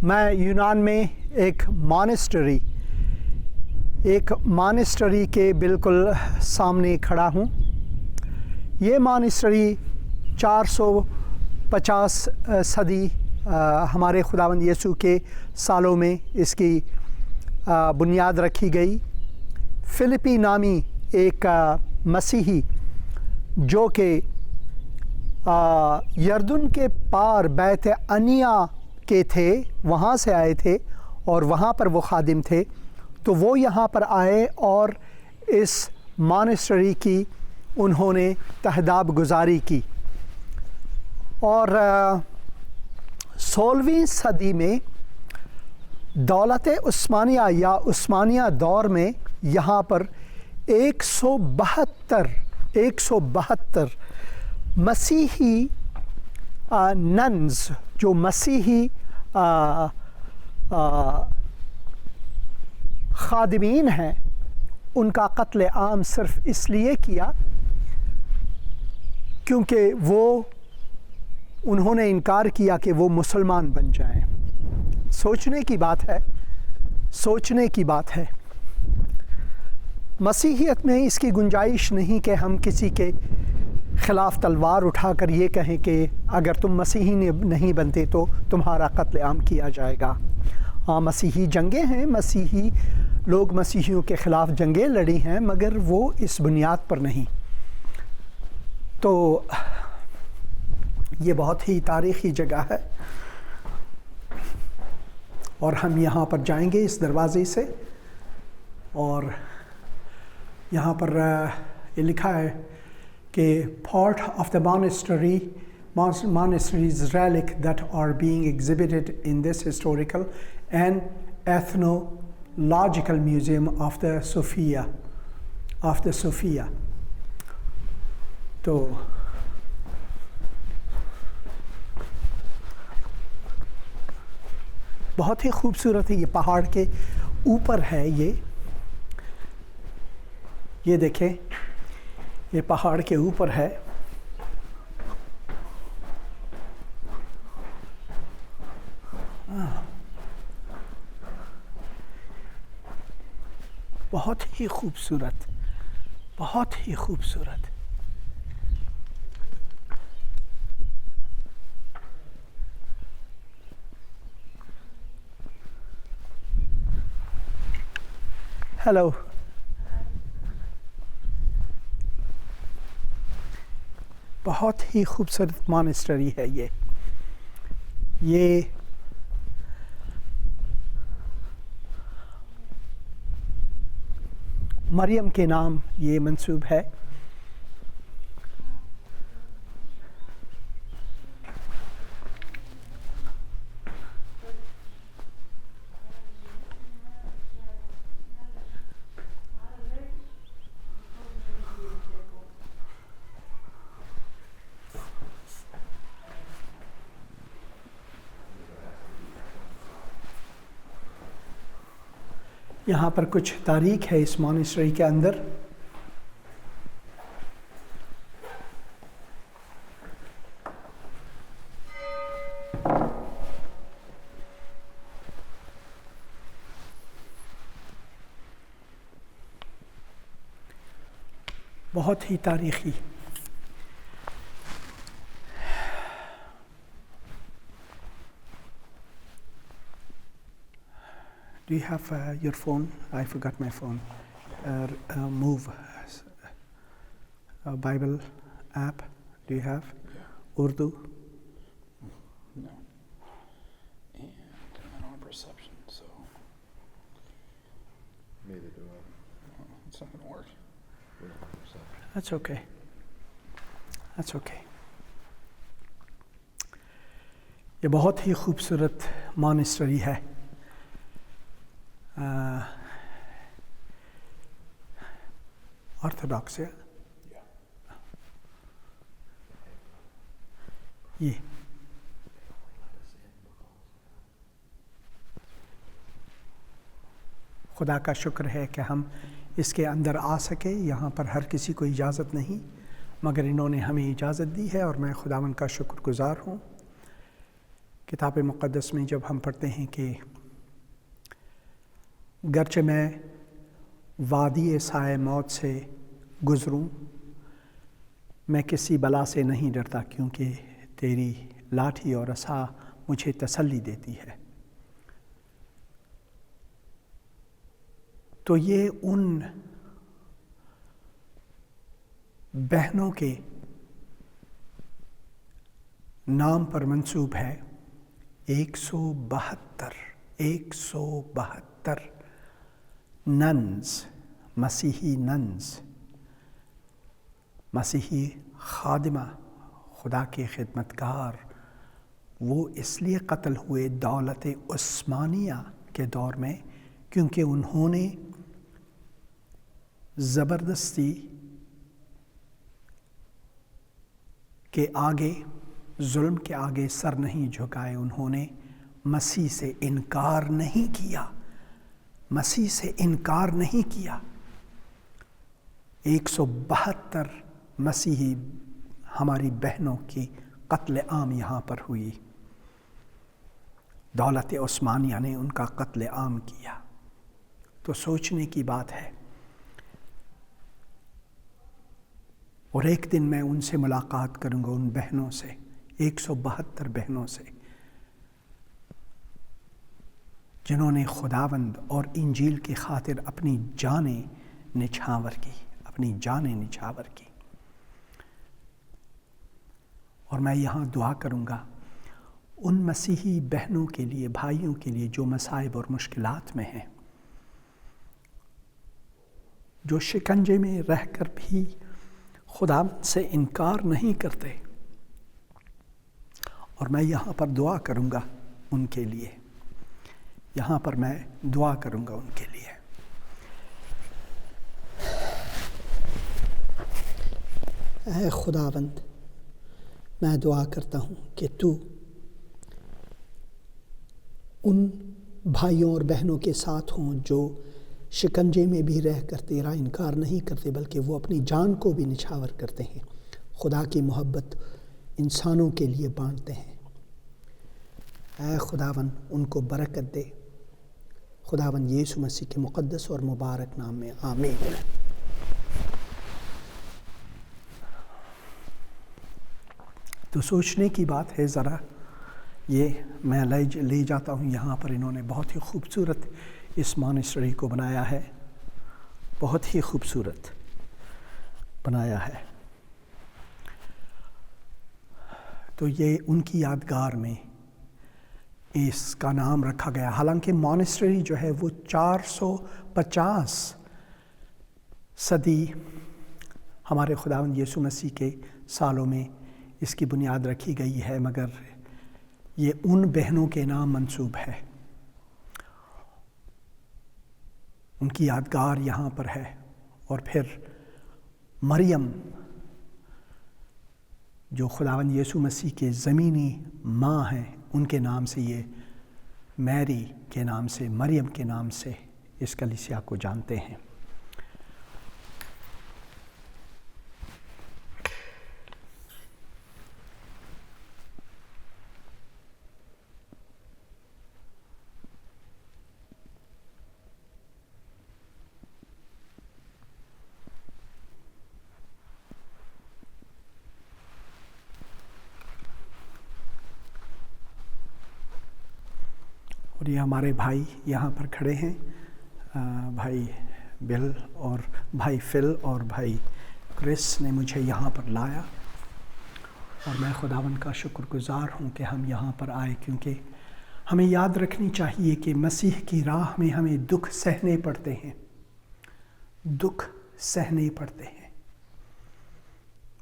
میں یونان میں ایک مانسٹری کے بالکل سامنے کھڑا ہوں۔ یہ مانسٹری 450 صدی ہمارے خداوند یسوع کے سالوں میں اس کی بنیاد رکھی گئی۔ فلپی نامی ایک مسیحی جو کہ یردن کے پار بیت عنیہ کے تھے، وہاں سے آئے تھے اور وہاں پر وہ خادم تھے، تو وہ یہاں پر آئے اور اس مانسٹری کی انہوں نے تہداب گزاری کی۔ اور 16ویں صدی میں دولت عثمانیہ یا عثمانیہ دور میں یہاں پر 172 مسیحی ننز جو مسیحی خادمین ہیں، ان کا قتل عام صرف اس لیے کیا کیونکہ انہوں نے انکار کیا کہ وہ مسلمان بن جائیں۔ سوچنے کی بات ہے۔ مسیحیت میں اس کی گنجائش نہیں کہ ہم کسی کے خلاف تلوار اٹھا کر یہ کہیں کہ اگر تم مسیحی نہیں بنتے تو تمہارا قتل عام کیا جائے گا۔ ہاں، مسیحی جنگیں ہیں، مسیحی لوگ مسیحیوں کے خلاف جنگیں لڑی ہیں، مگر وہ اس بنیاد پر نہیں۔ تو یہ بہت ہی تاریخی جگہ ہے اور ہم یہاں پر جائیں گے اس دروازے سے، اور یہاں پر یہ لکھا ہے کہ part of the monastery's relic that are being exhibited in this historical and ethnological museum of the Sophia. تو بہت ہی خوبصورت ہے، یہ پہاڑ کے اوپر ہے، یہ دیکھیں، یہ پہاڑ کے اوپر ہے۔ بہت ہی خوبصورت، بہت ہی خوبصورت۔ ہیلو، بہت ہی خوبصورت مانسٹری ہے یہ مریم کے نام یہ منسوب ہے۔ یہاں پر کچھ تاریخ ہے اس مانسٹری کے اندر۔ بہت ہی تاریخی۔ Do you have your phone? I forgot my phone. Move Bible app. Do you have? Yeah. Urdu? No. And I'm on perception, so neither do I. It's not going to work. That's okay. That's okay. یہ بہت ہی خوبصورت monastery ہے۔ Orthodox ہے یہ۔ خدا کا شکر ہے کہ ہم اس کے اندر آ سکے۔ یہاں پر ہر کسی کو اجازت نہیں، مگر انہوں نے ہمیں اجازت دی ہے، اور میں خداوند کا شکر گزار ہوں کتاب مقدس میں جب ہم پڑھتے ہیں کہ گرچہ میں وادی سائے موت سے گزروں میں کسی بلا سے نہیں ڈرتا کیونکہ تیری لاٹھی اور عصا مجھے تسلی دیتی ہے، تو یہ ان بہنوں کے نام پر منسوب ہے 172 ننز، مسیحی ننز، مسیحی خادمہ، خدا کے خدمتگار، وہ اس لیے قتل ہوئے دولت عثمانیہ کے دور میں کیونکہ انہوں نے زبردستی کے آگے، ظلم کے آگے سر نہیں جھکائے، انہوں نے مسیح سے انکار نہیں کیا، مسیح سے انکار نہیں کیا۔ 172 مسیحی ہماری بہنوں کی قتل عام یہاں پر ہوئی، دولت عثمانیہ نے ان کا قتل عام کیا۔ تو سوچنے کی بات ہے، اور ایک دن میں ان سے ملاقات کروں گا، ان بہنوں سے، 172 بہنوں سے جنہوں نے خداوند اور انجیل کی خاطر اپنی جانیں نچھاور کی، اپنی جانیں نچھاور کی۔ اور میں یہاں دعا کروں گا ان مسیحی بہنوں کے لیے، بھائیوں کے لیے جو مصائب اور مشکلات میں ہیں، جو شکنجے میں رہ کر بھی خدا سے انکار نہیں کرتے، اور میں یہاں پر دعا کروں گا ان کے لیے، یہاں پر میں دعا کروں گا ان کے لیے۔ اے خداوند، میں دعا کرتا ہوں کہ تو ان بھائیوں اور بہنوں کے ساتھ ہوں جو شکنجے میں بھی رہ کر تیرا انکار نہیں کرتے بلکہ وہ اپنی جان کو بھی نچھاور کرتے ہیں، خدا کی محبت انسانوں کے لیے بانٹتے ہیں۔ اے خداوند ان کو برکت دے، خداوند یسوع مسیح کے مقدس اور مبارک نام میں آمین۔ تو سوچنے کی بات ہے، ذرا یہ میں لے جاتا ہوں یہاں پر، انہوں نے بہت ہی خوبصورت اس مانسٹری کو بنایا ہے، بہت ہی خوبصورت بنایا ہے۔ تو یہ ان کی یادگار میں اس کا نام رکھا گیا، حالانکہ مانسٹری جو ہے وہ 450 صدی ہمارے خداوند یسوع مسیح کے سالوں میں اس کی بنیاد رکھی گئی ہے، مگر یہ ان بہنوں کے نام منسوب ہے، ان کی یادگار یہاں پر ہے۔ اور پھر مریم جو خداوند یسوع مسیح کے زمینی ماں ہیں، ان کے نام سے، یہ میری کے نام سے، مریم کے نام سے اس کلیسیا کو جانتے ہیں۔ اور یہ ہمارے بھائی یہاں پر کھڑے ہیں، بھائی بل اور بھائی فل اور بھائی کرس نے مجھے یہاں پر لایا، اور میں خداوند کا شکر گزار ہوں کہ ہم یہاں پر آئے، کیونکہ ہمیں یاد رکھنی چاہیے کہ مسیح کی راہ میں ہمیں دکھ سہنے پڑتے ہیں، دکھ سہنے پڑتے ہیں۔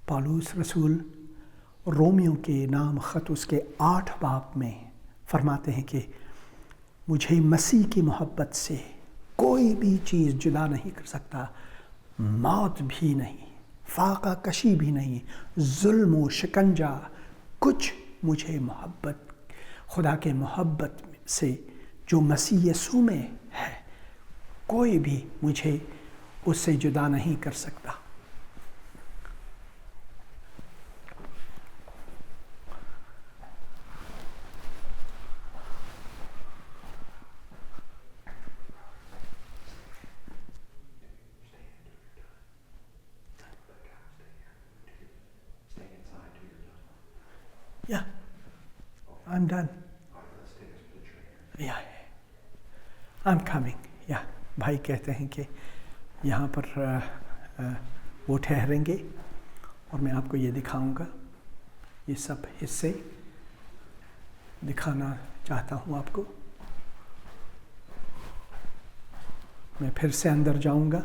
پالوس رسول رومیوں کے نام خط اس کے 8 باب میں فرماتے ہیں کہ مجھے مسیح کی محبت سے کوئی بھی چیز جدا نہیں کر سکتا، موت بھی نہیں، فاقہ کشی بھی نہیں، ظلم و شکنجہ، کچھ مجھے محبت، خدا کے محبت سے جو مسیح یسوع میں ہے، کوئی بھی مجھے اس سے جدا نہیں کر سکتا۔ I'm done. Yeah, I'm coming. Yeah. بھائی کہتے ہیں کہ یہاں پر وہ ٹھہریں گے اور میں آپ کو یہ دکھاؤں گا. یہ سب حصے دکھانا چاہتا ہوں آپ کو. میں پھر سے اندر جاؤں گا.